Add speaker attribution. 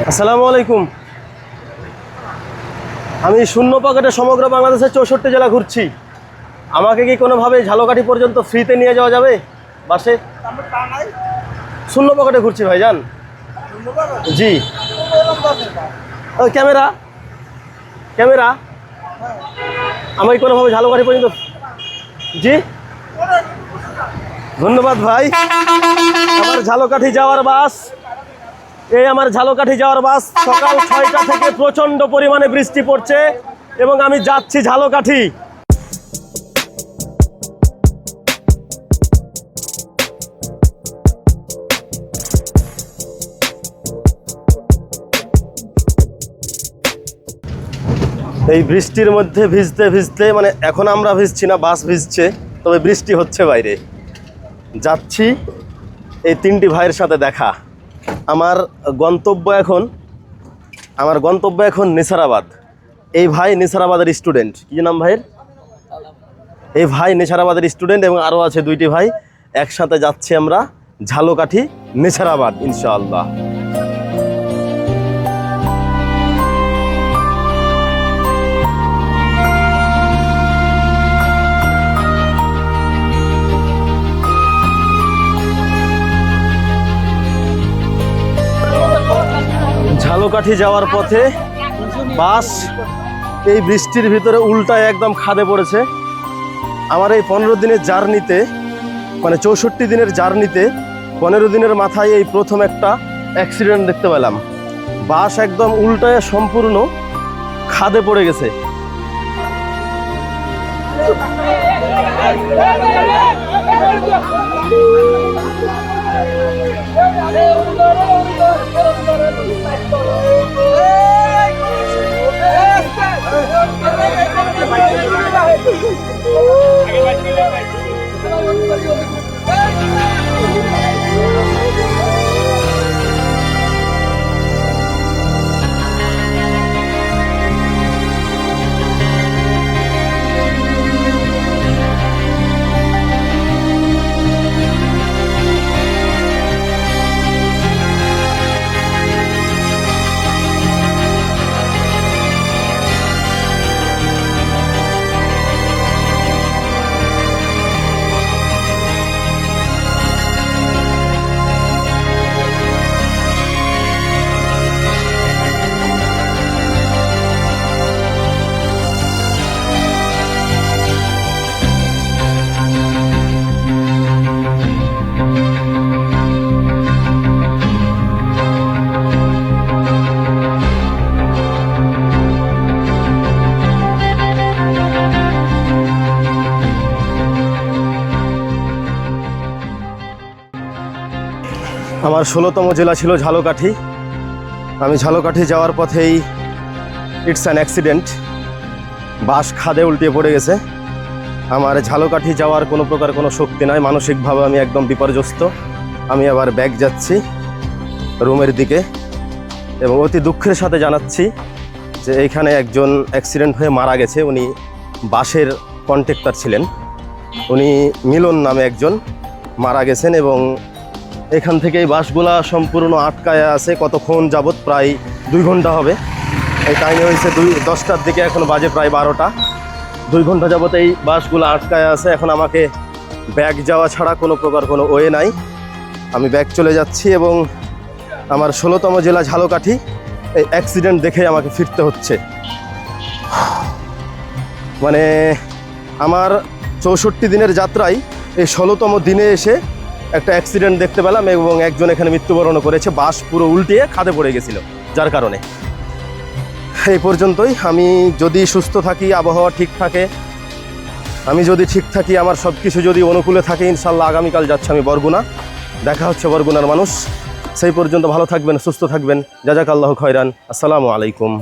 Speaker 1: আসসালামু আলাইকুম। আমি শূন্য পকেটে সমগ্র বাংলাদেশের 64 জেলা ঘুরছি। আমাকে কি কোনোভাবে ঝালকাঠি পর্যন্ত ফ্রিতে নিয়ে যাওয়া যাবে বাসে? শূন্য পকেটে ঘুরছি ভাইজান। জি। ক্যামেরা ক্যামেরা আমাকে কোনোভাবে ঝালকাঠি পর্যন্ত? জি, ধন্যবাদ ভাই। আমার ঝালকাঠি যাওয়ার বাস, এই আমার ঝালকাঠি যাওয়ার বাস। সকাল 6টা থেকে প্রচণ্ড পরিমাণে বৃষ্টি পড়ছে এবং আমি যাচ্ছি ঝালকাঠি। এই বৃষ্টির মধ্যে ভিজতে ভিজতে, মানে এখন আমরা ভিজছি না, বাস ভিজছে, তবে বৃষ্টি হচ্ছে বাইরে। যাচ্ছি এই 3টি ভাইয়ের সাথে দেখা। আমার গন্তব্য এখন নেছারাবাদ। এই ভাই নেছারাবাদের স্টুডেন্ট। কি নাম ভাইয়ের? এই ভাই নেছারাবাদের স্টুডেন্ট এবং আরও আছে 2টি ভাই। একসাথে যাচ্ছি আমরা ঝালকাঠি নেছারাবাদ ইনশাআল্লাহ। ঝালকাঠি যাওয়ার পথে বাস এই বৃষ্টির ভিতরে উল্টায় একদম খাদে পড়েছে। আমার এই 15 দিনের জার্নিতে, মানে 64 দিনের জার্নিতে 15 দিনের মাথায় এই প্রথম একটা অ্যাক্সিডেন্ট দেখতে পেলাম। বাস একদম উল্টায় সম্পূর্ণ খাদে পড়ে গেছে। আমার 16তম জেলা ছিল ঝালকাঠি। আমি ঝালকাঠি যাওয়ার পথেই ইটস অ্যান অ্যাক্সিডেন্ট। বাস খাদে উল্টে পড়ে গেছে। আমার ঝালকাঠি যাওয়ার কোনো প্রকার কোনো শক্তি নাই, মানসিকভাবে আমি একদম বিপর্যস্ত। আমি আবার ব্যাক যাচ্ছি রুমের দিকে এবং অতি দুঃখের সাথে জানাচ্ছি যে এইখানে একজন অ্যাক্সিডেন্ট হয়ে মারা গেছে। উনি বাসের কন্ট্রাক্টর ছিলেন। উনি মিলন নামে একজন মারা গেছেন এবং এখান থেকে এই বাসগুলা সম্পূর্ণ আটকায় আছে কতক্ষণ যাবৎ, প্রায় 2 ঘন্টা হবে। এই টাইমে হয়েছে 10টার দিকে, এখন বাজে প্রায় 12টা। 2 ঘন্টা যাবৎ এই বাসগুলো আটকায় আছে। এখন আমাকে ব্যাক যাওয়া ছাড়া কোনো প্রকার কোনো ওয়ে নাই। আমি ব্যাক চলে যাচ্ছি এবং আমার 16তম জেলা ঝালকাঠি। এই অ্যাক্সিডেন্ট দেখে আমাকে ফিরতে হচ্ছে। মানে আমার 64 দিনের যাত্রায় এই 16তম দিনে এসে একটা অ্যাক্সিডেন্ট দেখতে পেলাম এবং একজন এখানে মৃত্যুবরণ করেছে। বাস পুরো উল্টিয়ে খাদে পড়ে গেছিল, যার কারণে। এই পর্যন্তই। আমি যদি সুস্থ থাকি, আবহাওয়া ঠিক থাকে, আমি যদি ঠিক থাকি, আমার সব কিছু যদি অনুকূলে থাকে, ইনশাল্লাহ আগামীকাল যাচ্ছি আমি বরগুনা। দেখা হচ্ছে বরগুনার মানুষ। সেই পর্যন্ত ভালো থাকবেন, সুস্থ থাকবেন। জাযাকাল্লাহু খায়রান। আসসালামু আলাইকুম।